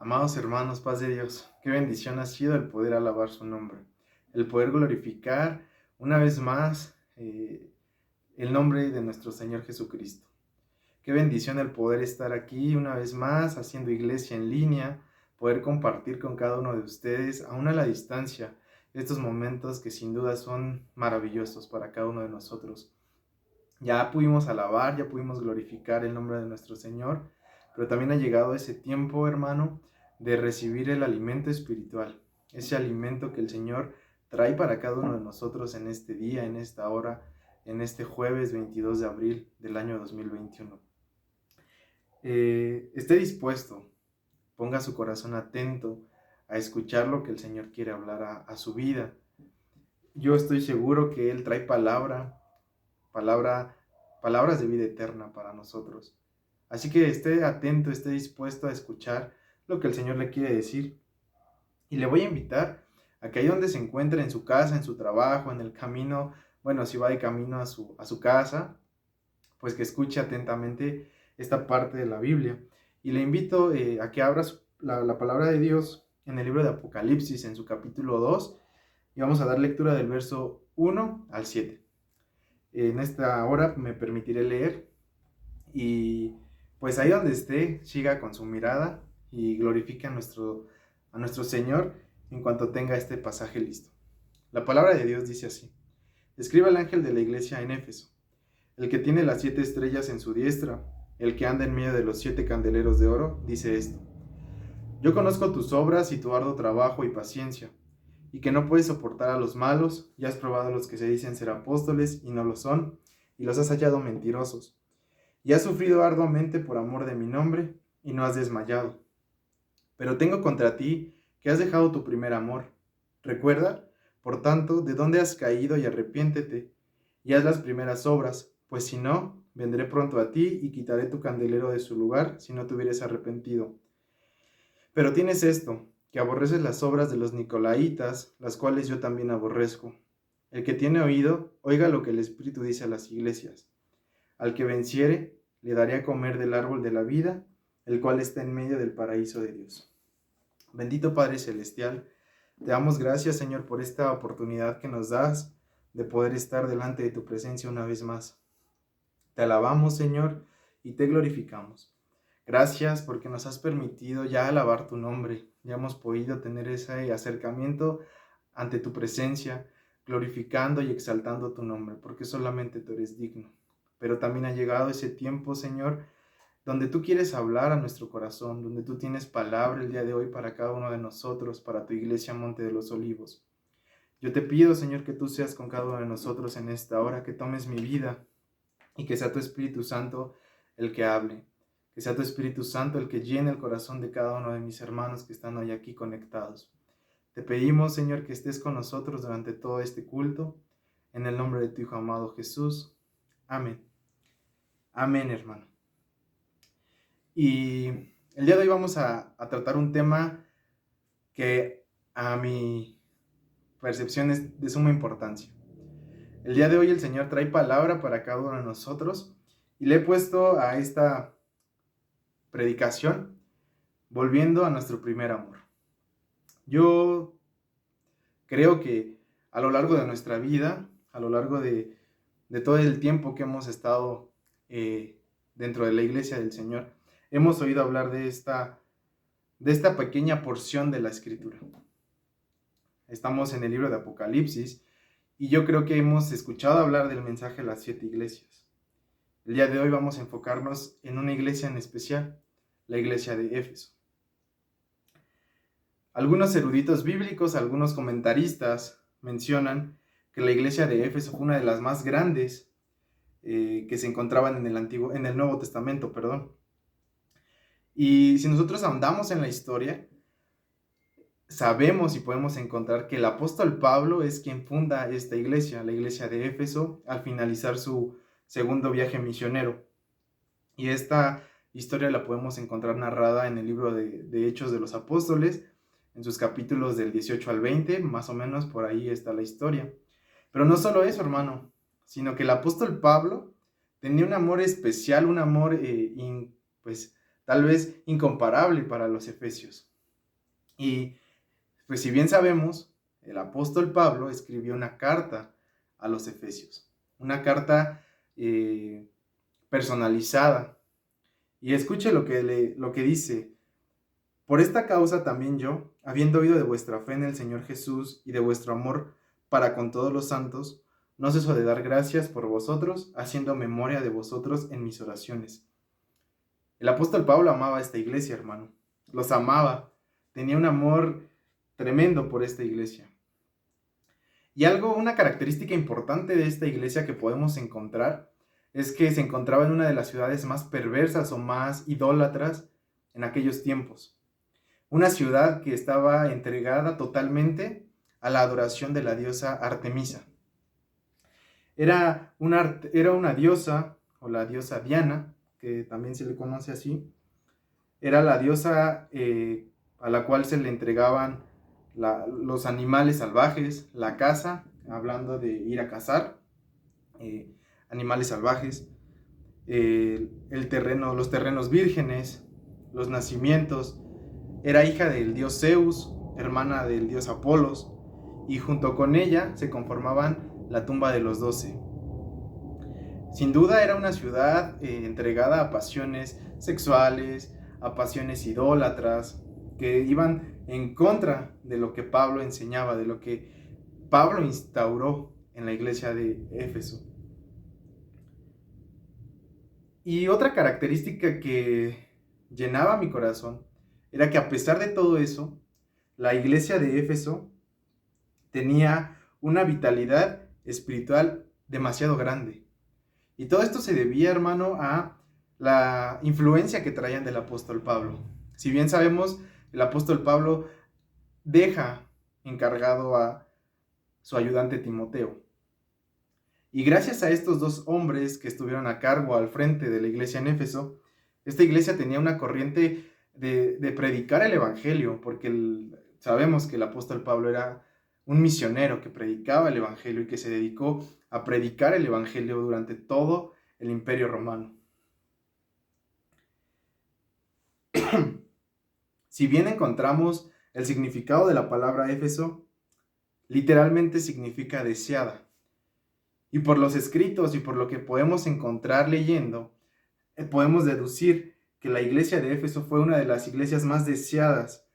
Amados hermanos, paz de Dios, qué bendición ha sido el poder alabar su nombre, el poder glorificar una vez más el nombre de nuestro Señor Jesucristo. Qué bendición el poder estar aquí una vez más haciendo iglesia en línea, poder compartir con cada uno de ustedes, aún a la distancia, estos momentos que sin duda son maravillosos para cada uno de nosotros. Ya pudimos alabar, ya pudimos glorificar el nombre de nuestro Señor, pero también ha llegado ese tiempo, hermano, de recibir el alimento espiritual, ese alimento que el Señor trae para cada uno de nosotros en este día, en esta hora, en este jueves 22 de abril del año 2021. Esté dispuesto, ponga su corazón atento a escuchar lo que el Señor quiere hablar a su vida. Yo estoy seguro que Él trae palabras de vida eterna para nosotros. Así que esté atento, esté dispuesto a escuchar lo que el Señor le quiere decir. Y le voy a invitar a que ahí donde se encuentre, en su casa, en su trabajo, en el camino, bueno, si va de camino a su casa, pues que escuche atentamente esta parte de la Biblia. Y le invito a que abra la palabra de Dios en el libro de Apocalipsis, en su capítulo 2, y vamos a dar lectura del verso 1 al 7. En esta hora me permitiré leer y pues ahí donde esté, siga con su mirada y glorifique a nuestro Señor en cuanto tenga este pasaje listo. La palabra de Dios dice así: escribe al ángel de la iglesia en Éfeso, el que tiene las 7 estrellas en su diestra, el que anda en medio de los 7 candeleros de oro, dice esto: yo conozco tus obras y tu arduo trabajo y paciencia, y que no puedes soportar a los malos, y has probado a los que se dicen ser apóstoles y no lo son, y los has hallado mentirosos. Y has sufrido arduamente por amor de mi nombre, y no has desmayado. Pero tengo contra ti que has dejado tu primer amor. Recuerda, por tanto, de dónde has caído y arrepiéntete, y haz las primeras obras, pues si no, vendré pronto a ti y quitaré tu candelero de su lugar si no te hubieres arrepentido. Pero tienes esto, que aborreces las obras de los nicolaítas, las cuales yo también aborrezco. El que tiene oído, oiga lo que el Espíritu dice a las iglesias. Al que venciere, le daré a comer del árbol de la vida, el cual está en medio del paraíso de Dios. Bendito Padre Celestial, te damos gracias, Señor, por esta oportunidad que nos das de poder estar delante de tu presencia una vez más. Te alabamos, Señor, y te glorificamos. Gracias porque nos has permitido ya alabar tu nombre. Ya hemos podido tener ese acercamiento ante tu presencia, glorificando y exaltando tu nombre, porque solamente tú eres digno. Pero también ha llegado ese tiempo, Señor, donde tú quieres hablar a nuestro corazón, donde tú tienes palabra el día de hoy para cada uno de nosotros, para tu iglesia Monte de los Olivos. Yo te pido, Señor, que tú seas con cada uno de nosotros en esta hora, que tomes mi vida y que sea tu Espíritu Santo el que hable, que sea tu Espíritu Santo el que llene el corazón de cada uno de mis hermanos que están hoy aquí conectados. Te pedimos, Señor, que estés con nosotros durante todo este culto, en el nombre de tu Hijo amado Jesús. Amén. Amén, hermano. Y el día de hoy vamos a tratar un tema que a mi percepción es de suma importancia. El día de hoy el Señor trae palabra para cada uno de nosotros y le he puesto a esta predicación volviendo a nuestro primer amor. Yo creo que a lo largo de nuestra vida, a lo largo de todo el tiempo que hemos estado dentro de la iglesia del Señor, hemos oído hablar de esta pequeña porción de la Escritura. Estamos en el libro de Apocalipsis y yo creo que hemos escuchado hablar del mensaje a las 7 iglesias. El día de hoy vamos a enfocarnos en una iglesia en especial, la iglesia de Éfeso. Algunos eruditos bíblicos, algunos comentaristas mencionan que la iglesia de Éfeso fue una de las más grandes que se encontraban en el Nuevo Testamento, perdón. Y si nosotros ahondamos en la historia, sabemos y podemos encontrar que el apóstol Pablo es quien funda esta iglesia, la iglesia de Éfeso, al finalizar su segundo viaje misionero. Y esta historia la podemos encontrar narrada en el libro de Hechos de los Apóstoles, en sus capítulos del 18 al 20, más o menos por ahí está la historia. Pero no solo eso, hermano, sino que el apóstol Pablo tenía un amor especial, un amor, pues tal vez incomparable para los efesios. Y pues si bien sabemos, el apóstol Pablo escribió una carta a los Efesios, una carta personalizada. Y escuche lo que dice: por esta causa también yo, habiendo oído de vuestra fe en el Señor Jesús y de vuestro amor para con todos los santos, no ceso de dar gracias por vosotros, haciendo memoria de vosotros en mis oraciones. El apóstol Pablo amaba a esta iglesia, hermano. Los amaba. Tenía un amor tremendo por esta iglesia. Y una característica importante de esta iglesia que podemos encontrar es que se encontraba en una de las ciudades más perversas o más idólatras en aquellos tiempos. Una ciudad que estaba entregada totalmente a la adoración de la diosa Artemisa. Era una diosa, o la diosa Diana, que también se le conoce así. Era la diosa a la cual se le entregaban los animales salvajes, la caza, hablando de ir a cazar, animales salvajes, los terrenos vírgenes, los nacimientos. Era hija del dios Zeus, hermana del dios Apolos, y junto con ella se conformaban la tumba de los 12. Sin duda era una ciudad entregada a pasiones sexuales, a pasiones idólatras, que iban en contra de lo que Pablo enseñaba, de lo que Pablo instauró en la iglesia de Éfeso. Y otra característica que llenaba mi corazón era que a pesar de todo eso, la iglesia de Éfeso tenía una vitalidad espiritual demasiado grande. Y todo esto se debía, hermano, a la influencia que traían del apóstol Pablo. Si bien sabemos, el apóstol Pablo deja encargado a su ayudante Timoteo. Y gracias a estos dos hombres que estuvieron a cargo al frente de la iglesia en Éfeso, esta iglesia tenía una corriente de predicar el evangelio, porque sabemos que el apóstol Pablo era un misionero que predicaba el evangelio y que se dedicó a predicar el evangelio durante todo el imperio romano. Si bien encontramos el significado de la palabra Éfeso, literalmente significa deseada. Y por los escritos y por lo que podemos encontrar leyendo, podemos deducir que la iglesia de Éfeso fue una de las iglesias más deseadas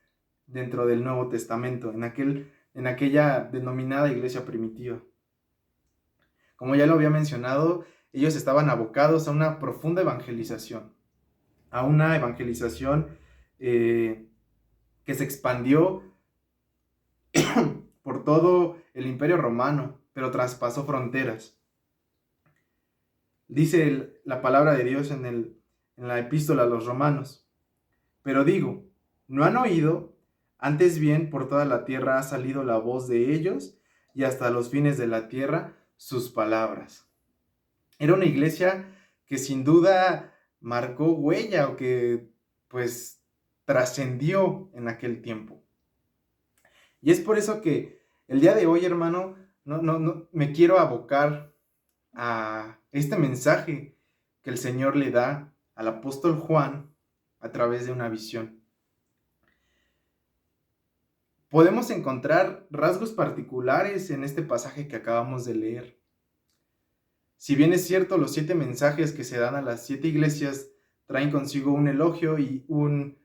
dentro del Nuevo Testamento, en aquella denominada iglesia primitiva. Como ya lo había mencionado, ellos estaban abocados a una profunda evangelización, a una evangelización que se expandió por todo el imperio romano, pero traspasó fronteras. Dice la palabra de Dios en la epístola a los romanos: pero digo, ¿no han oído? Antes bien, por toda la tierra ha salido la voz de ellos, y hasta los fines de la tierra sus palabras. Era una iglesia que sin duda marcó huella, o que pues trascendió en aquel tiempo. Y es por eso que el día de hoy, hermano, no me quiero abocar a este mensaje que el Señor le da al apóstol Juan a través de una visión. Podemos encontrar rasgos particulares en este pasaje que acabamos de leer. Si bien es cierto, los 7 mensajes que se dan a las 7 iglesias traen consigo un elogio y un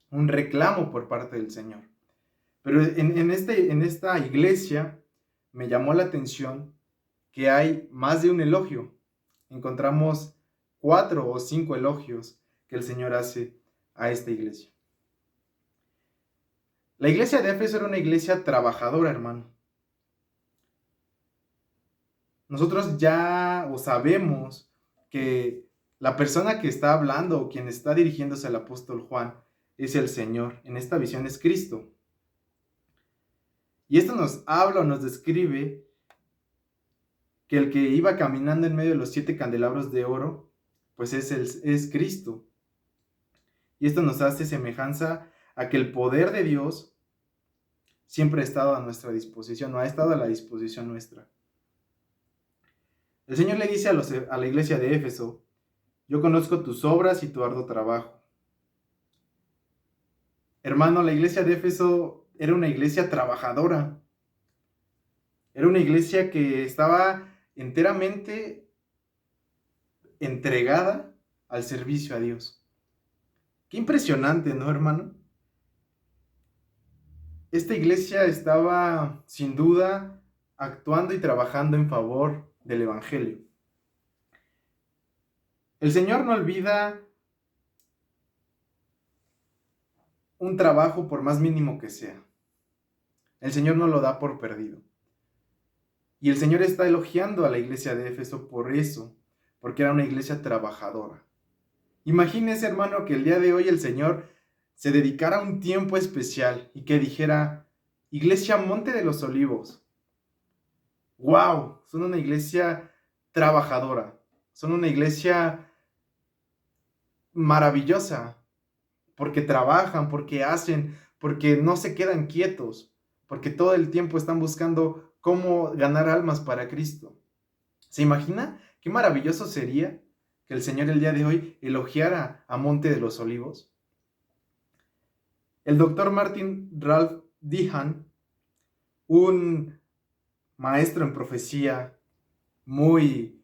reclamo por parte del Señor. Pero en esta iglesia me llamó la atención que hay más de un elogio. Encontramos 4 o 5 elogios que el Señor hace a esta iglesia. La iglesia de Éfeso era una iglesia trabajadora, hermano. Nosotros ya sabemos que la persona que está hablando o quien está dirigiéndose al apóstol Juan es el Señor. En esta visión es Cristo. Y esto nos habla o nos describe que el que iba caminando en medio de los 7 candelabros de oro, pues es Cristo. Y esto nos hace semejanza a que el poder de Dios siempre ha estado a nuestra disposición, o ha estado a la disposición nuestra. El Señor le dice a la iglesia de Éfeso: yo conozco tus obras y tu arduo trabajo. Hermano, la iglesia de Éfeso era una iglesia trabajadora. Era una iglesia que estaba enteramente entregada al servicio a Dios. Qué impresionante, ¿no, hermano? Esta iglesia estaba, sin duda, actuando y trabajando en favor del Evangelio. El Señor no olvida un trabajo por más mínimo que sea. El Señor no lo da por perdido. Y el Señor está elogiando a la iglesia de Éfeso por eso, porque era una iglesia trabajadora. Imagínese, hermano, que el día de hoy el Señor se dedicara un tiempo especial y que dijera: Iglesia Monte de los Olivos, wow, son una iglesia trabajadora, son una iglesia maravillosa, porque trabajan, porque hacen, porque no se quedan quietos, porque todo el tiempo están buscando cómo ganar almas para Cristo. ¿Se imagina qué maravilloso sería que el Señor el día de hoy elogiara a Monte de los Olivos? El doctor Martin Ralph Dehan, un maestro en profecía muy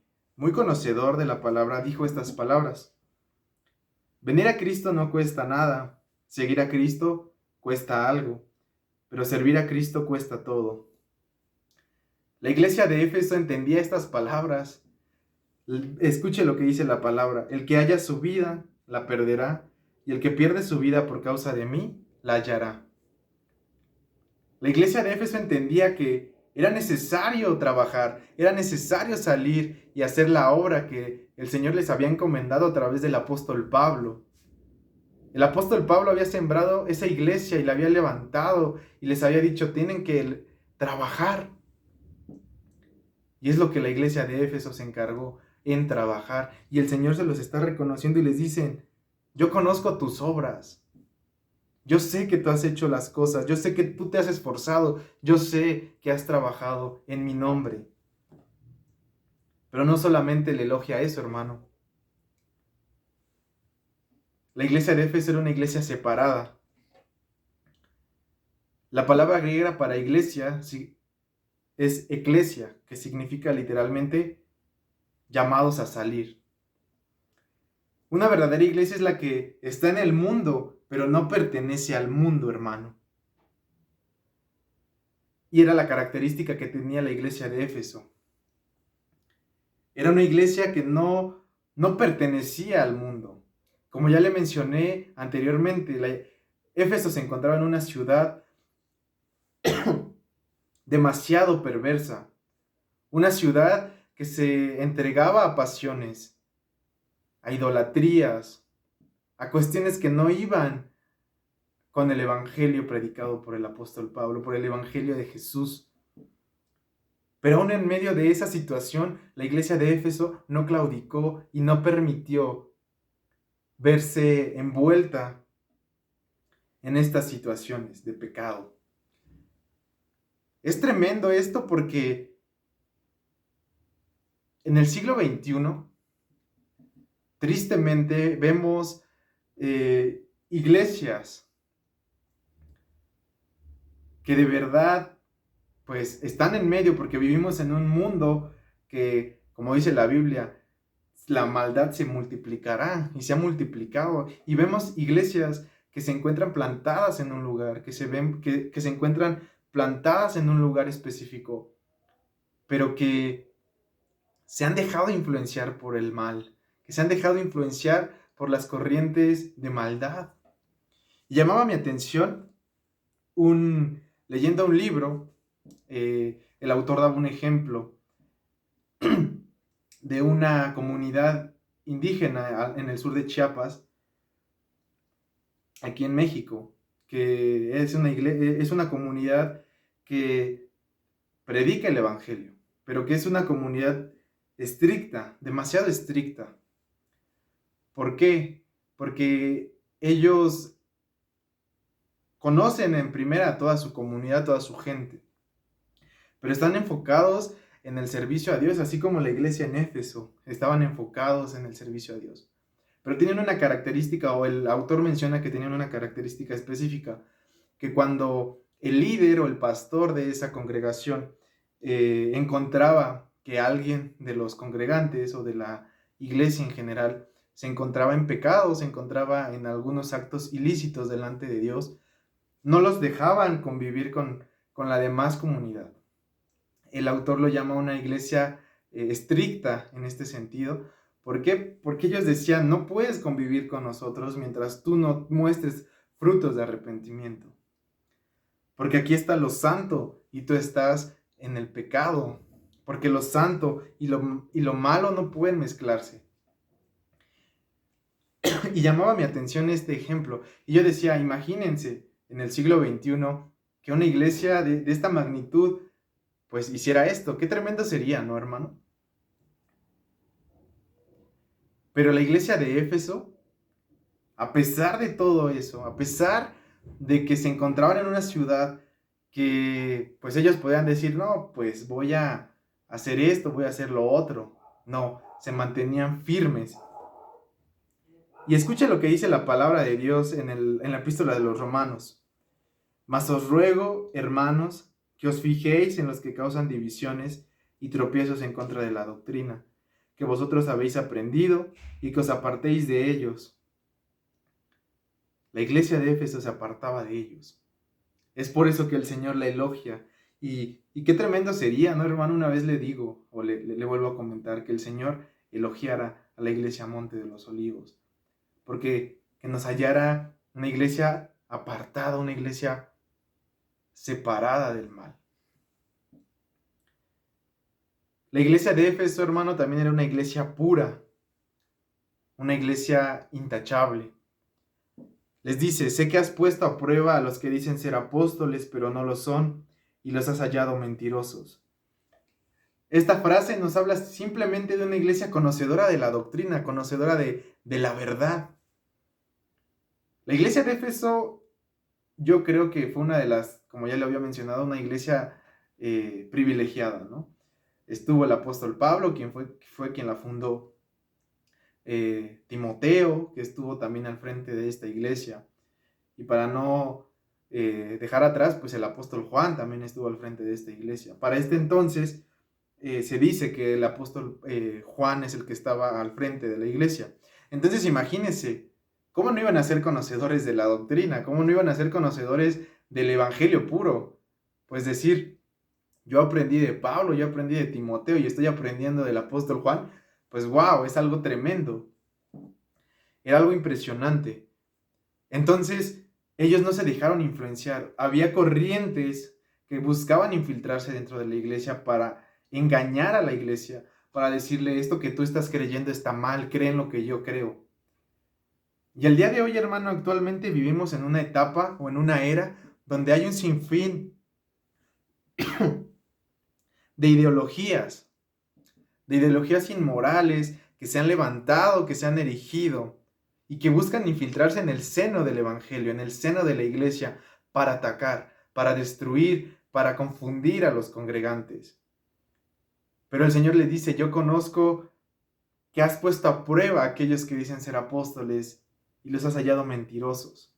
conocedor de la palabra, dijo estas palabras: venir a Cristo no cuesta nada, seguir a Cristo cuesta algo, pero servir a Cristo cuesta todo. La iglesia de Éfeso entendía estas palabras. Escuche lo que dice la palabra: el que haya su vida, la perderá, y el que pierde su vida por causa de mí, la hallará. La iglesia de Éfeso entendía que era necesario trabajar, era necesario salir y hacer la obra que el Señor les había encomendado a través del apóstol Pablo. El apóstol Pablo había sembrado esa iglesia y la había levantado y les había dicho: tienen que trabajar. Y es lo que la iglesia de Éfeso se encargó, en trabajar. Y el Señor se los está reconociendo y les dice: yo conozco tus obras. Yo sé que tú has hecho las cosas. Yo sé que tú te has esforzado. Yo sé que has trabajado en mi nombre. Pero no solamente le elogia eso, hermano. La iglesia de Éfeso era una iglesia separada. La palabra griega para iglesia es eclesia, que significa literalmente llamados a salir. Una verdadera iglesia es la que está en el mundo, pero no pertenece al mundo, hermano. Y era la característica que tenía la iglesia de Éfeso. Era una iglesia que no pertenecía al mundo. Como ya le mencioné anteriormente, Éfeso se encontraba en una ciudad demasiado perversa. Una ciudad que se entregaba a pasiones, a idolatrías, a cuestiones que no iban con el evangelio predicado por el apóstol Pablo, por el evangelio de Jesús. Pero aún en medio de esa situación, la iglesia de Éfeso no claudicó y no permitió verse envuelta en estas situaciones de pecado. Es tremendo esto porque en el siglo XXI, tristemente, vemos iglesias que de verdad pues están en medio, porque vivimos en un mundo que, como dice la Biblia, la maldad se multiplicará y se ha multiplicado. Y vemos iglesias que se encuentran plantadas en un lugar, que se encuentran plantadas en un lugar específico, pero que se han dejado influenciar por el mal, que se han dejado influenciar por las corrientes de maldad. Y llamaba mi atención leyendo un libro, el autor daba un ejemplo de una comunidad indígena en el sur de Chiapas, aquí en México, que es una comunidad que predica el evangelio, pero que es una comunidad estricta, demasiado estricta. ¿Por qué? Porque ellos conocen en primera a toda su comunidad, a toda su gente, pero están enfocados en el servicio a Dios, así como la iglesia en Éfeso estaban enfocados en el servicio a Dios. pero tenían una característica, o el autor menciona que tenían una característica específica, que cuando el líder o el pastor de esa congregación encontraba que alguien de los congregantes o de la iglesia en general se encontraba en pecado, se encontraba en algunos actos ilícitos delante de Dios, no los dejaban convivir con la demás comunidad. El autor lo llama una iglesia estricta en este sentido. ¿Por qué? Porque ellos decían, no puedes convivir con nosotros mientras tú no muestres frutos de arrepentimiento. Porque aquí está lo santo y tú estás en el pecado. Porque lo santo y lo malo no pueden mezclarse. Y llamaba mi atención este ejemplo. Y yo decía, imagínense en el siglo XXI que una iglesia de esta magnitud pues hiciera esto. Qué tremendo sería, ¿no, hermano? Pero la iglesia de Éfeso, a pesar de todo eso, a pesar de que se encontraban en una ciudad que pues ellos podían decir, no, pues voy a hacer esto, voy a hacer lo otro. No, se mantenían firmes. Y escucha lo que dice la palabra de Dios en la epístola de los Romanos. Mas os ruego, hermanos, que os fijéis en los que causan divisiones y tropiezos en contra de la doctrina, que vosotros habéis aprendido y que os apartéis de ellos. La iglesia de Éfeso se apartaba de ellos. Es por eso que el Señor la elogia. Y qué tremendo sería, ¿no, hermano? Una vez le digo, o le vuelvo a comentar, que el Señor elogiara a la iglesia Monte de los Olivos. Porque que nos hallara una iglesia apartada, una iglesia separada del mal. La iglesia de Éfeso, hermano, también era una iglesia pura, una iglesia intachable. Les dice, sé que has puesto a prueba a los que dicen ser apóstoles, pero no lo son, y los has hallado mentirosos. Esta frase nos habla simplemente de una iglesia conocedora de la doctrina, conocedora de la verdad. La iglesia de Éfeso, yo creo que fue una de las, como ya le había mencionado, una iglesia privilegiada, ¿no? Estuvo el apóstol Pablo, quien fue quien la fundó. Timoteo, que estuvo también al frente de esta iglesia. Y para no dejar atrás, pues el apóstol Juan también estuvo al frente de esta iglesia. Para este entonces se dice que el apóstol Juan es el que estaba al frente de la iglesia. Entonces imagínense, ¿cómo no iban a ser conocedores de la doctrina? ¿Cómo no iban a ser conocedores del evangelio puro? Pues decir, yo aprendí de Pablo, yo aprendí de Timoteo y estoy aprendiendo del apóstol Juan. Pues wow, es algo tremendo. Era algo impresionante. Entonces, ellos no se dejaron influenciar. Había corrientes que buscaban infiltrarse dentro de la iglesia para engañar a la iglesia, para decirle esto que tú estás creyendo está mal, cree en lo que yo creo. Y el día de hoy, hermano, actualmente vivimos en una etapa o en una era donde hay un sinfín de ideologías inmorales que se han levantado, que se han erigido y que buscan infiltrarse en el seno del evangelio, en el seno de la iglesia, para atacar, para destruir, para confundir a los congregantes. Pero el Señor le dice, yo conozco que has puesto a prueba a aquellos que dicen ser apóstoles y los has hallado mentirosos.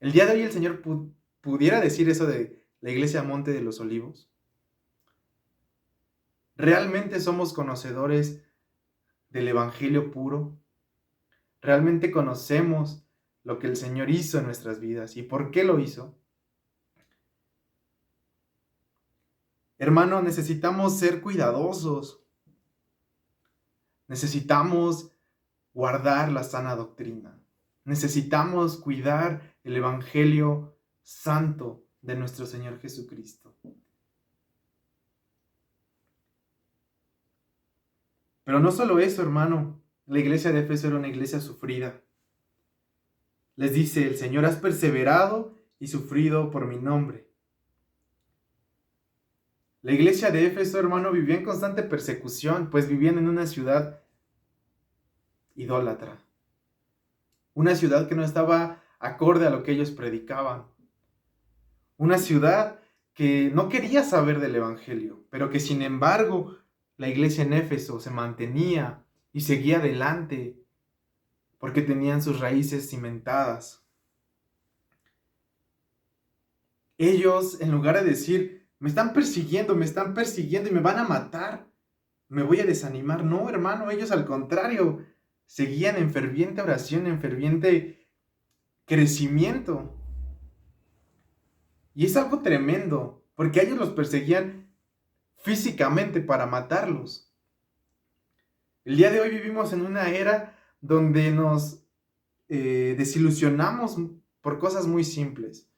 El día de hoy el Señor pudiera decir eso de la iglesia Monte de los Olivos. ¿Realmente somos conocedores del evangelio puro? ¿Realmente conocemos lo que el Señor hizo en nuestras vidas y por qué lo hizo? Hermano, necesitamos ser cuidadosos. Necesitamos guardar la sana doctrina. Necesitamos cuidar el evangelio santo de nuestro Señor Jesucristo. Pero no solo eso, hermano. La iglesia de Éfeso era una iglesia sufrida. Les dice, el Señor, has perseverado y sufrido por mi nombre. La iglesia de Éfeso, hermano, vivía en constante persecución, pues vivían en una ciudad idólatra. Una ciudad que no estaba acorde a lo que ellos predicaban. Una ciudad que no quería saber del evangelio, pero que sin embargo la iglesia en Éfeso se mantenía y seguía adelante porque tenían sus raíces cimentadas. Ellos, en lugar de decir, me están persiguiendo y me van a matar, me voy a desanimar. No, hermano, ellos al contrario, seguían en ferviente oración, en ferviente crecimiento. Y es algo tremendo, porque a ellos los perseguían físicamente para matarlos. El día de hoy vivimos en una era donde nos desilusionamos por cosas muy simples.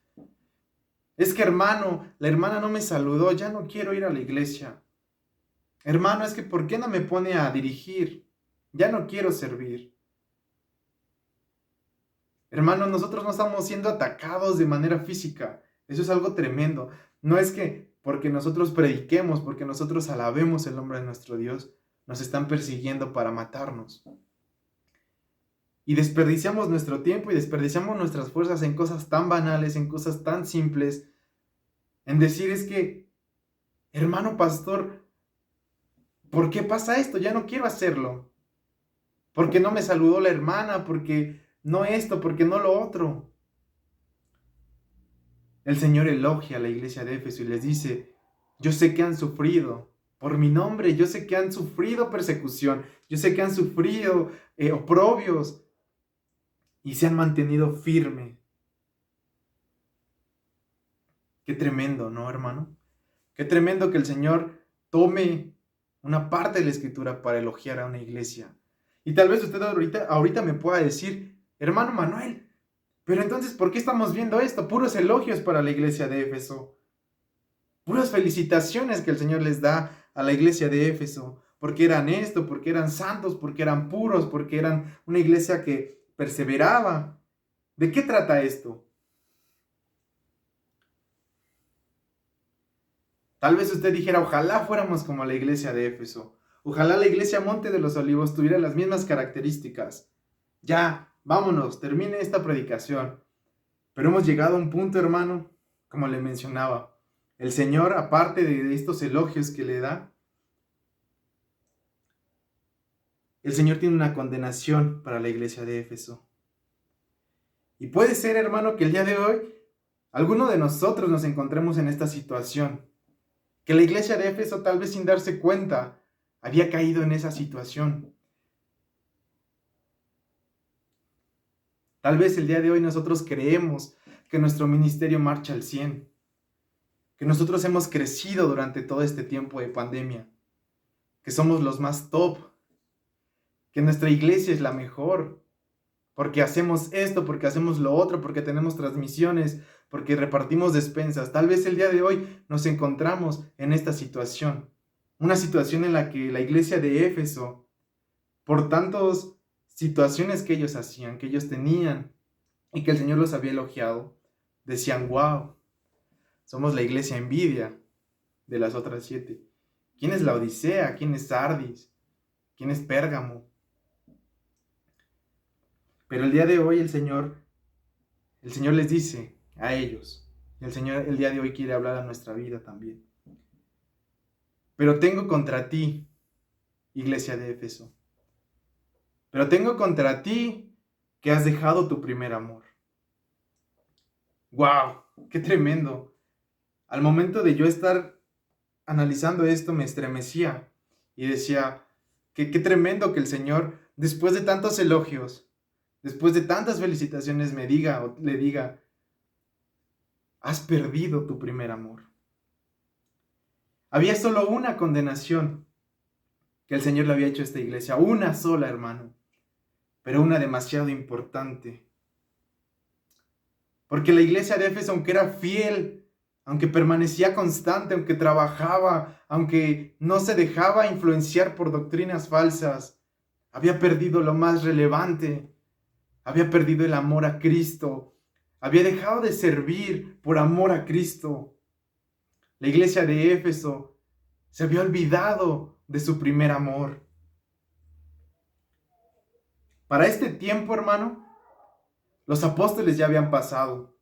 Es que hermano, la hermana no me saludó, ya no quiero ir a la iglesia. Hermano, es que ¿por qué no me pone a dirigir? Ya no quiero servir. Hermano, nosotros no estamos siendo atacados de manera física. Eso es algo tremendo. No es que porque nosotros prediquemos, porque nosotros alabemos el nombre de nuestro Dios, nos están persiguiendo para matarnos. Y desperdiciamos nuestro tiempo y desperdiciamos nuestras fuerzas en cosas tan banales, en cosas tan simples. En decir es que, hermano pastor, ¿por qué pasa esto? Ya no quiero hacerlo. ¿Por qué no me saludó la hermana? ¿Por qué no esto? ¿Por qué no lo otro? El Señor elogia a la iglesia de Éfeso y les dice, yo sé que han sufrido por mi nombre, yo sé que han sufrido persecución, yo sé que han sufrido oprobios y se han mantenido firmes. Qué tremendo, ¿no, hermano? Qué tremendo que el Señor tome una parte de la Escritura para elogiar a una iglesia. Y tal vez usted ahorita me pueda decir, hermano Manuel, pero entonces, ¿por qué estamos viendo esto? Puros elogios para la iglesia de Éfeso. Puras felicitaciones que el Señor les da a la iglesia de Éfeso. Porque eran esto, porque eran santos, porque eran puros, porque eran una iglesia que perseveraba. ¿De qué trata esto? Tal vez usted dijera, ojalá fuéramos como la iglesia de Éfeso. Ojalá la iglesia Monte de los Olivos tuviera las mismas características. Ya, vámonos, termine esta predicación. Pero hemos llegado a un punto, hermano, como le mencionaba. El Señor, aparte de estos elogios que le da, el Señor tiene una condenación para la iglesia de Éfeso. Y puede ser, hermano, que el día de hoy alguno de nosotros nos encontremos en esta situación. Que la iglesia de Éfeso, tal vez sin darse cuenta, había caído en esa situación. Tal vez el día de hoy nosotros creemos que nuestro ministerio marcha al 100, que nosotros hemos crecido durante todo este tiempo de pandemia, que somos los más top, que nuestra iglesia es la mejor, porque hacemos esto, porque hacemos lo otro, porque tenemos transmisiones, porque repartimos despensas. Tal vez el día de hoy nos encontramos en esta situación, una situación en la que la iglesia de Éfeso, por tantas situaciones que ellos hacían, que ellos tenían, y que el Señor los había elogiado, decían, wow, somos la iglesia envidia de las otras 7. ¿Quién es la Odisea? ¿Quién es Sardis? ¿Quién es Pérgamo? Pero el día de hoy el Señor les dice a ellos, el Señor el día de hoy quiere hablar a nuestra vida también. Pero tengo contra ti, iglesia de Éfeso, pero tengo contra ti que has dejado tu primer amor. ¡Wow! ¡Qué tremendo! Al momento de yo estar analizando esto me estremecía y decía, qué tremendo que el Señor, después de tantos elogios, después de tantas felicitaciones, me diga o le diga, has perdido tu primer amor. Había solo una condenación que el Señor le había hecho a esta iglesia, una sola, hermano, pero una demasiado importante. Porque la iglesia de Éfeso, aunque era fiel, aunque permanecía constante, aunque trabajaba, aunque no se dejaba influenciar por doctrinas falsas, había perdido lo más relevante, había perdido el amor a Cristo, había dejado de servir por amor a Cristo. La iglesia de Éfeso se había olvidado de su primer amor. Para este tiempo, hermano, los apóstoles ya habían pasado.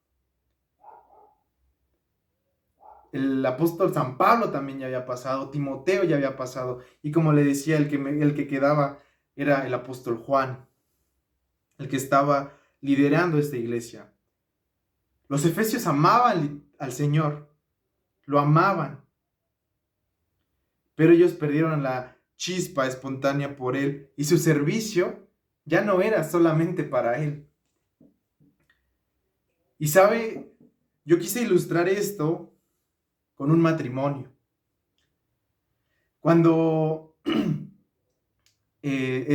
El apóstol San Pablo también ya había pasado, Timoteo ya había pasado, y como le decía el que quedaba, era el apóstol Juan, el que estaba liderando esta iglesia. Los efesios amaban al Señor, lo amaban, pero ellos perdieron la chispa espontánea por Él y su servicio ya no era solamente para Él. Y sabe, yo quise ilustrar esto con un matrimonio. Cuando se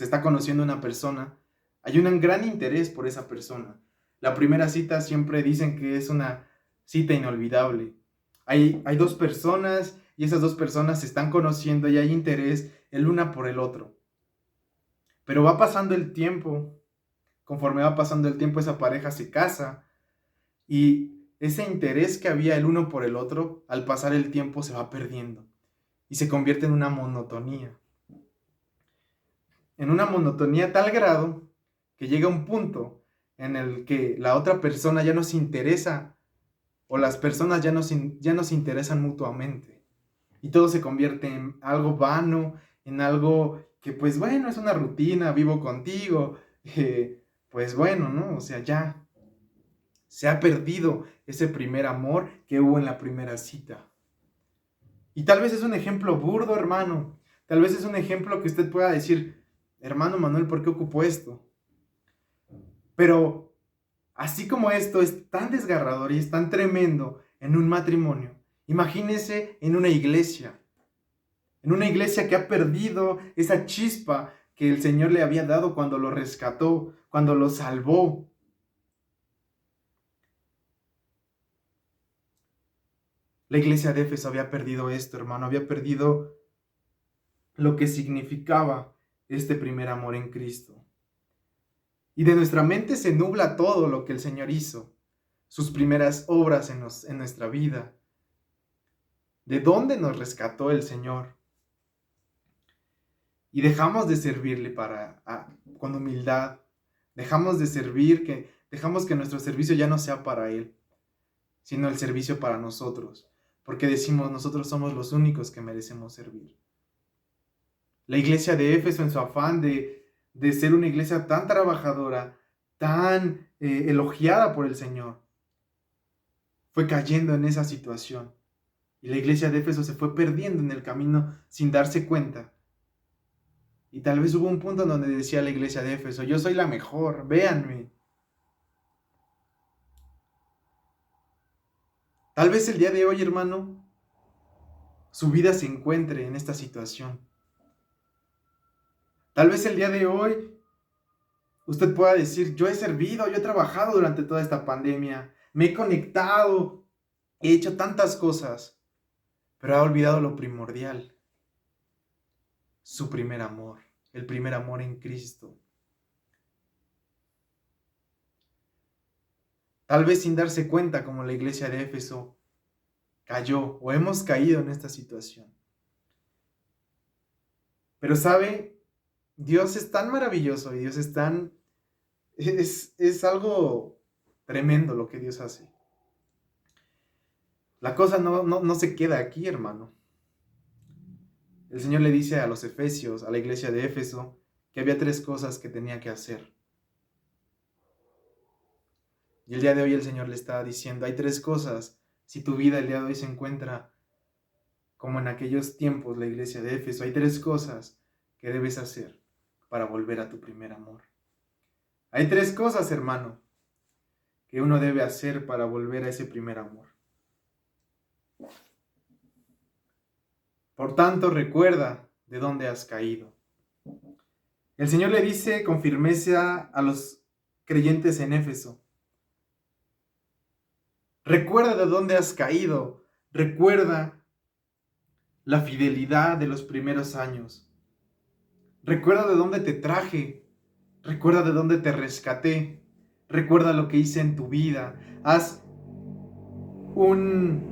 está conociendo una persona, hay un gran interés por esa persona. La primera cita siempre dicen que es una cita inolvidable. Hay dos personas y esas dos personas se están conociendo y hay interés el una por el otro. Pero va pasando el tiempo, conforme va pasando el tiempo esa pareja se casa y ese interés que había el uno por el otro, al pasar el tiempo se va perdiendo y se convierte en una monotonía. En una monotonía a tal grado que llega un punto en el que la otra persona ya no se interesa o las personas ya no se interesan mutuamente. Y todo se convierte en algo vano, en algo que pues bueno, es una rutina, vivo contigo, pues bueno, ¿no? O sea, ya se ha perdido ese primer amor que hubo en la primera cita. Y tal vez es un ejemplo burdo, hermano. Tal vez es un ejemplo que usted pueda decir, hermano Manuel, ¿por qué ocupo esto? Pero así como esto es tan desgarrador y es tan tremendo en un matrimonio, imagínese en una iglesia que ha perdido esa chispa que el Señor le había dado cuando lo rescató, cuando lo salvó. La iglesia de Éfeso había perdido esto, hermano, había perdido lo que significaba este primer amor en Cristo. Y de nuestra mente se nubla todo lo que el Señor hizo, sus primeras obras en nuestra vida. ¿De dónde nos rescató el Señor? Y dejamos de servirle con humildad. Dejamos que nuestro servicio ya no sea para Él, sino el servicio para nosotros. Porque decimos, nosotros somos los únicos que merecemos servir. La iglesia de Éfeso, en su afán de ser una iglesia tan trabajadora, tan elogiada por el Señor, fue cayendo en esa situación. Y la iglesia de Éfeso se fue perdiendo en el camino sin darse cuenta. Y tal vez hubo un punto en donde decía la iglesia de Éfeso, yo soy la mejor, véanme. Tal vez el día de hoy, hermano, su vida se encuentre en esta situación. Tal vez el día de hoy usted pueda decir, yo he servido, yo he trabajado durante toda esta pandemia, me he conectado, he hecho tantas cosas, pero ha olvidado lo primordial, su primer amor, el primer amor en Cristo. Tal vez sin darse cuenta, como la iglesia de Éfeso cayó o hemos caído en esta situación. Pero sabe, Dios es tan maravilloso y Dios es tan... Es algo tremendo lo que Dios hace. La cosa no se queda aquí, hermano. El Señor le dice a los efesios, a la iglesia de Éfeso, que había 3 cosas que tenía que hacer. Y el día de hoy el Señor le está diciendo, hay 3 cosas. Si tu vida el día de hoy se encuentra como en aquellos tiempos, la iglesia de Éfeso, hay 3 cosas que debes hacer para volver a tu primer amor. Hay 3 cosas, hermano, que uno debe hacer para volver a ese primer amor. Por tanto, recuerda de dónde has caído. El Señor le dice con firmeza a los creyentes en Éfeso, recuerda de dónde has caído, recuerda la fidelidad de los primeros años, recuerda de dónde te traje, recuerda de dónde te rescaté, recuerda lo que hice en tu vida, haz un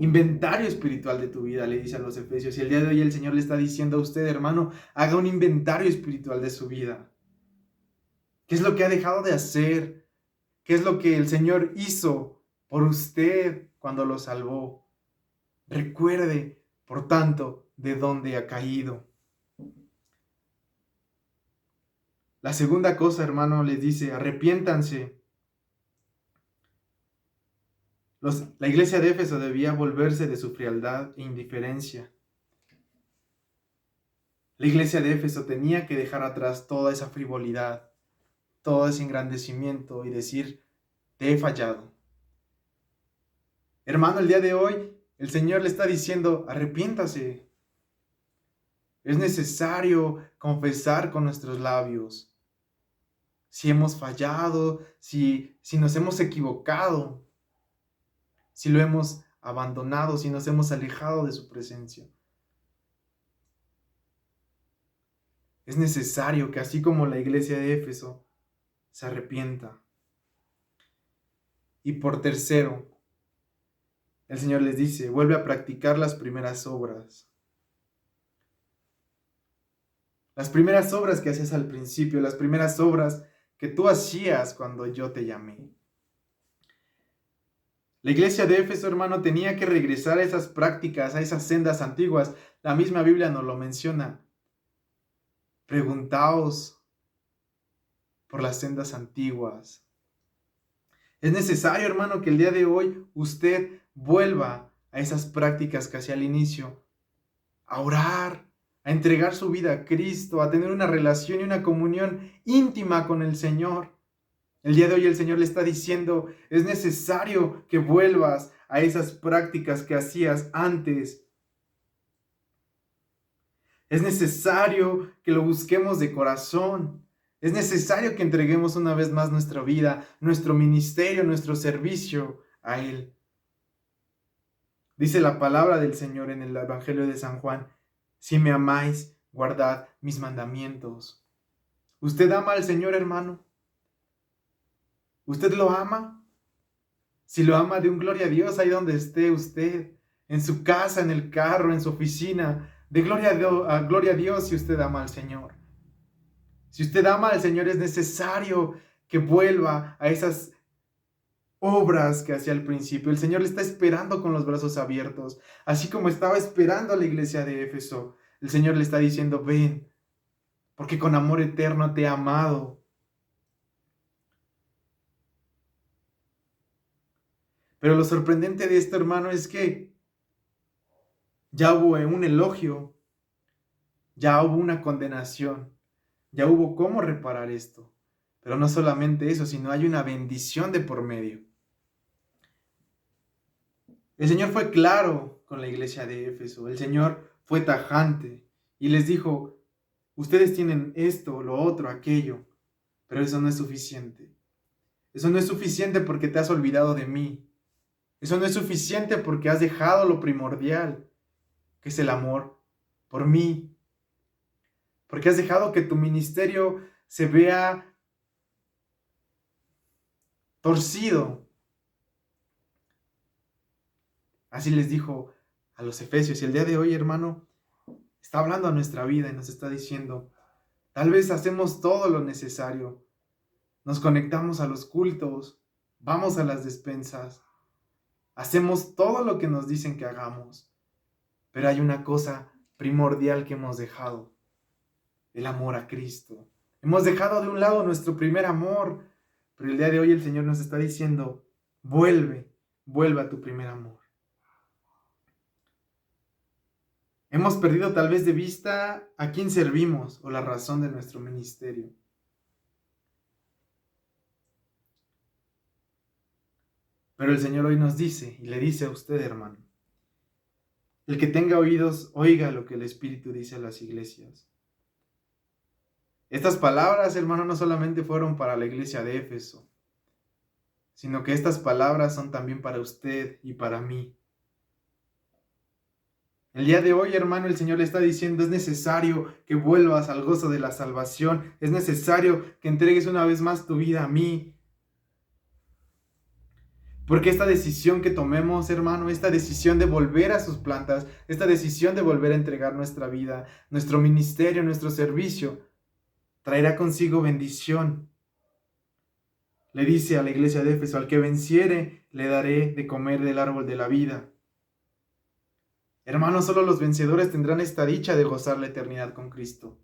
inventario espiritual de tu vida, le dice a los efesios. Y el día de hoy el Señor le está diciendo a usted, hermano, haga un inventario espiritual de su vida. ¿Qué es lo que ha dejado de hacer? ¿Qué es lo que el Señor hizo por usted cuando lo salvó? Recuerde, por tanto, de dónde ha caído. La segunda cosa, hermano, les dice, arrepiéntanse. La iglesia de Éfeso debía volverse de su frialdad e indiferencia. La iglesia de Éfeso tenía que dejar atrás toda esa frivolidad, todo ese engrandecimiento y decir, te he fallado. Hermano, el día de hoy el Señor le está diciendo, arrepiéntase. Es necesario confesar con nuestros labios si hemos fallado, si nos hemos equivocado, si lo hemos abandonado, si nos hemos alejado de su presencia. Es necesario que así como la iglesia de Éfeso se arrepienta. Y por tercero, el Señor les dice, vuelve a practicar las primeras obras. Las primeras obras que hacías al principio, las primeras obras que tú hacías cuando yo te llamé. La iglesia de Éfeso, hermano, tenía que regresar a esas prácticas, a esas sendas antiguas. La misma Biblia nos lo menciona. Preguntaos por las sendas antiguas. Es necesario, hermano, que el día de hoy usted vuelva a esas prácticas que hacía al inicio. A orar, a entregar su vida a Cristo, a tener una relación y una comunión íntima con el Señor. El día de hoy el Señor le está diciendo, es necesario que vuelvas a esas prácticas que hacías antes. Es necesario que lo busquemos de corazón. Es necesario que entreguemos una vez más nuestra vida, nuestro ministerio, nuestro servicio a Él. Dice la palabra del Señor en el Evangelio de San Juan, si me amáis, guardad mis mandamientos. ¿Usted ama al Señor, hermano? ¿Usted lo ama? Si lo ama, de un gloria a Dios ahí donde esté usted, en su casa, en el carro, en su oficina. De gloria a Dios si usted ama al Señor. Si usted ama al Señor, es necesario que vuelva a esas obras que hacía al principio. El Señor le está esperando con los brazos abiertos, así como estaba esperando a la iglesia de Éfeso. El Señor le está diciendo, ven, porque con amor eterno te he amado. Pero lo sorprendente de esto, hermano, es que ya hubo un elogio, ya hubo una condenación, ya hubo cómo reparar esto. Pero no solamente eso, sino hay una bendición de por medio. El Señor fue claro con la iglesia de Éfeso, el Señor fue tajante y les dijo, ustedes tienen esto, lo otro, aquello, pero eso no es suficiente. Eso no es suficiente porque te has olvidado de mí. Eso no es suficiente porque has dejado lo primordial, que es el amor por mí. Porque has dejado que tu ministerio se vea torcido. Así les dijo a los efesios. Y el día de hoy, hermano, está hablando a nuestra vida y nos está diciendo, tal vez hacemos todo lo necesario. Nos conectamos a los cultos, vamos a las despensas, hacemos todo lo que nos dicen que hagamos. Pero hay una cosa primordial que hemos dejado, el amor a Cristo. Hemos dejado de un lado nuestro primer amor, pero el día de hoy el Señor nos está diciendo, vuelve a tu primer amor. Hemos perdido tal vez de vista a quién servimos o la razón de nuestro ministerio. Pero el Señor hoy nos dice, y le dice a usted, hermano, el que tenga oídos, oiga lo que el Espíritu dice a las iglesias. Estas palabras, hermano, no solamente fueron para la iglesia de Éfeso, sino que estas palabras son también para usted y para mí. El día de hoy, hermano, el Señor le está diciendo, es necesario que vuelvas al gozo de la salvación, es necesario que entregues una vez más tu vida a mí. Porque esta decisión que tomemos, hermano, esta decisión de volver a sus plantas, esta decisión de volver a entregar nuestra vida, nuestro ministerio, nuestro servicio, traerá consigo bendición. Le dice a la iglesia de Éfeso, al que venciere, le daré de comer del árbol de la vida. Hermanos, solo los vencedores tendrán esta dicha de gozar la eternidad con Cristo.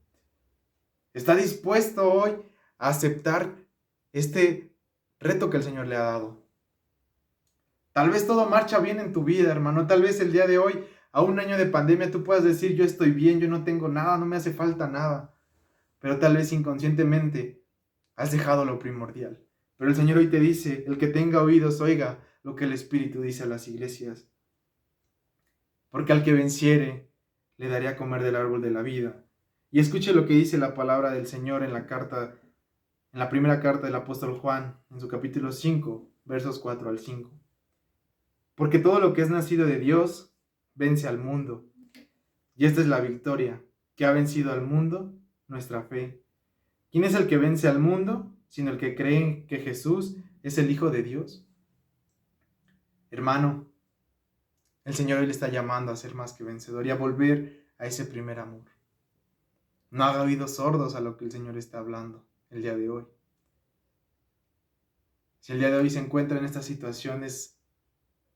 Está dispuesto hoy a aceptar este reto que el Señor le ha dado. Tal vez todo marcha bien en tu vida, hermano. Tal vez el día de hoy, a un año de pandemia, tú puedas decir, yo estoy bien, yo no tengo nada, no me hace falta nada. Pero tal vez inconscientemente has dejado lo primordial. Pero el Señor hoy te dice, el que tenga oídos, oiga lo que el Espíritu dice a las iglesias. Porque al que venciere, le daré a comer del árbol de la vida. Y escuche lo que dice la palabra del Señor en la primera carta del apóstol Juan, en su capítulo 5, versos 4 al 5. Porque todo lo que es nacido de Dios vence al mundo. Y esta es la victoria, que ha vencido al mundo, nuestra fe. ¿Quién es el que vence al mundo, sino el que cree que Jesús es el Hijo de Dios? Hermano, el Señor hoy le está llamando a ser más que vencedor y a volver a ese primer amor. No haga oídos sordos a lo que el Señor está hablando el día de hoy. Si el día de hoy se encuentra en estas situaciones,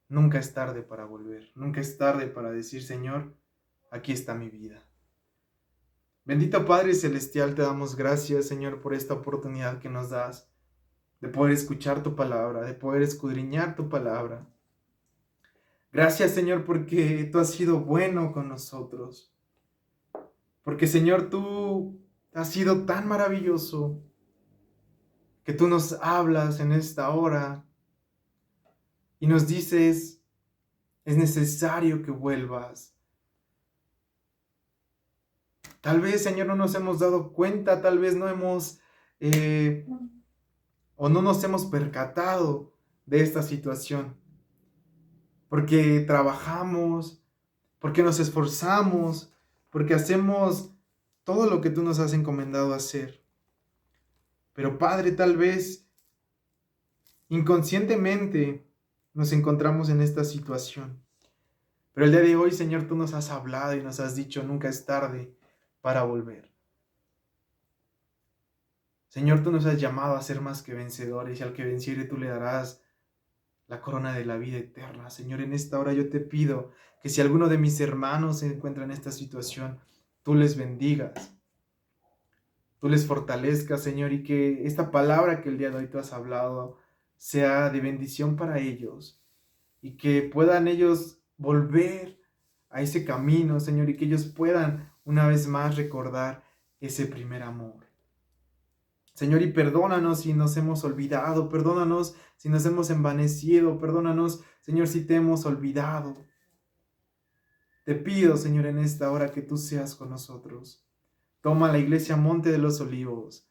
nunca es tarde para volver. Nunca es tarde para decir, Señor, aquí está mi vida. Bendito Padre Celestial, te damos gracias, Señor, por esta oportunidad que nos das de poder escuchar tu palabra, de poder escudriñar tu palabra. Gracias, Señor, porque tú has sido bueno con nosotros. Porque, Señor, tú has sido tan maravilloso que tú nos hablas en esta hora y nos dices, es necesario que vuelvas. Tal vez, Señor, no nos hemos dado cuenta, tal vez no hemos o no nos hemos percatado de esta situación. Porque trabajamos, porque nos esforzamos, porque hacemos todo lo que tú nos has encomendado hacer. Pero Padre, tal vez inconscientemente nos encontramos en esta situación. Pero el día de hoy, Señor, tú nos has hablado y nos has dicho, nunca es tarde para volver. Señor, tú nos has llamado a ser más que vencedores y al que venciere tú le darás la corona de la vida eterna. Señor, en esta hora yo te pido que si alguno de mis hermanos se encuentra en esta situación, tú les bendigas, tú les fortalezcas, Señor, y que esta palabra que el día de hoy tú has hablado sea de bendición para ellos y que puedan ellos volver a ese camino, Señor, y que ellos puedan una vez más recordar ese primer amor. Señor, y perdónanos si nos hemos olvidado, perdónanos si nos hemos envanecido, perdónanos, Señor, si te hemos olvidado. Te pido, Señor, en esta hora que tú seas con nosotros. Toma la iglesia Monte de los Olivos.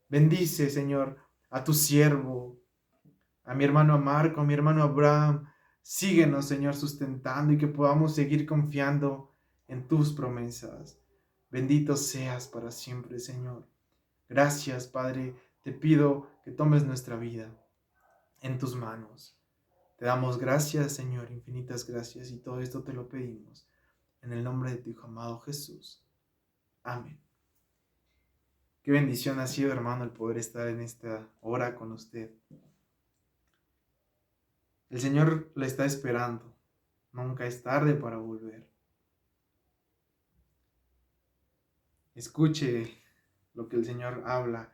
Bendice, Señor, a tu siervo, a mi hermano Marco, a mi hermano Abraham. Síguenos, Señor, sustentando y que podamos seguir confiando en tus promesas. Bendito seas para siempre, Señor. Gracias, Padre, te pido que tomes nuestra vida en tus manos. Te damos gracias, Señor, infinitas gracias, y todo esto te lo pedimos en el nombre de tu Hijo amado Jesús. Amén. Qué bendición ha sido, hermano, el poder estar en esta hora con usted. El Señor le está esperando. Nunca es tarde para volver. Escuche lo que el Señor habla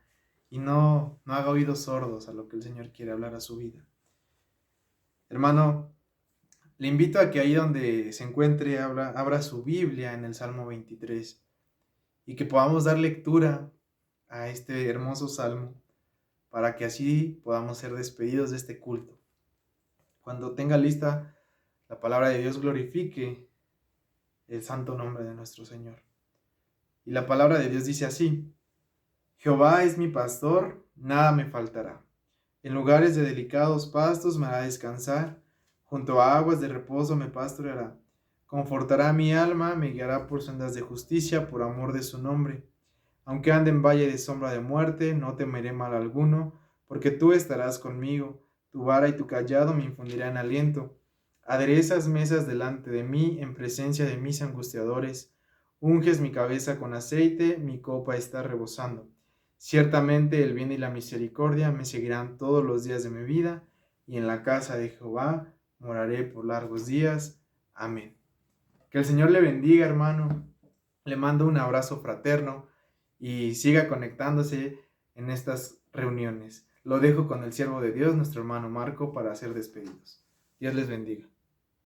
y no haga oídos sordos a lo que el Señor quiere hablar a su vida. Hermano, le invito a que ahí donde se encuentre abra su Biblia en el Salmo 23 y que podamos dar lectura a este hermoso salmo para que así podamos ser despedidos de este culto. Cuando tenga lista la palabra de Dios, glorifique el santo nombre de nuestro Señor. Y la palabra de Dios dice así: Jehová es mi pastor, nada me faltará. En lugares de delicados pastos me hará descansar, junto a aguas de reposo me pastoreará. Confortará mi alma, me guiará por sendas de justicia, por amor de su nombre. Aunque ande en valle de sombra de muerte, no temeré mal alguno, porque tú estarás conmigo. Tu vara y tu cayado me infundirán aliento. Aderezas mesas delante de mí, en presencia de mis angustiadores. Unges mi cabeza con aceite, mi copa está rebosando. Ciertamente el bien y la misericordia me seguirán todos los días de mi vida, y en la casa de Jehová moraré por largos días. Amén. Que el Señor le bendiga, hermano. Le mando un abrazo fraterno y siga conectándose en estas reuniones. Lo dejo con el siervo de Dios, nuestro hermano Marco, para ser despedidos. Dios les bendiga.